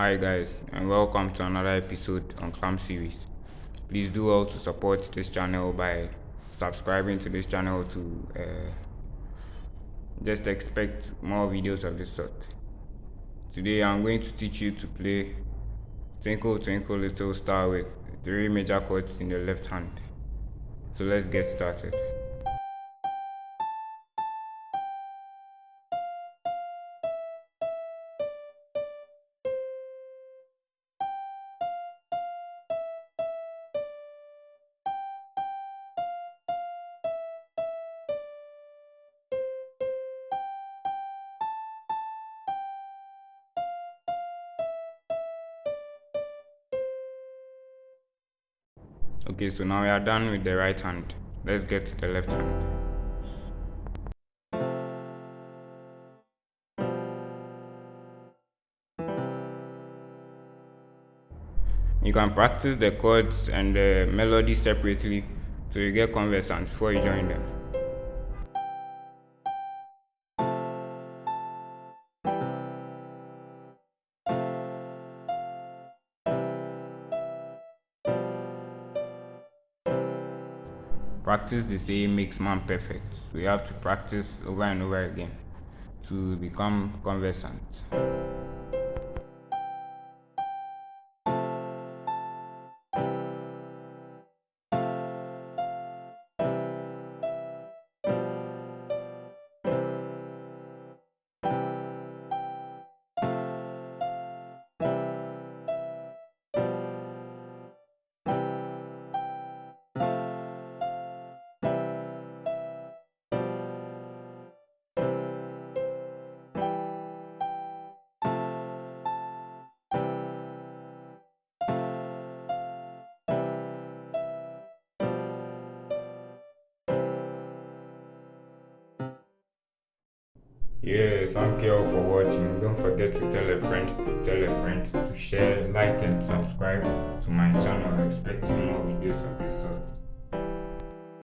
Hi guys, and welcome to another episode on Clam series. Please do also support this channel by subscribing to this channel to just expect more videos of this sort. Today I'm going to teach you to play Twinkle Twinkle Little Star with 3 major chords in the left hand. So let's get started. Okay, so now we are done with the right hand. Let's get to the left hand. You can practice the chords and the melody separately so you get conversant before you join them. Practice the same makes man perfect. So you have to practice over and over again to become conversant. Yeah, thank you all for watching. Don't forget to tell a friend to share, like and subscribe to my channel. Expecting more videos of this sort.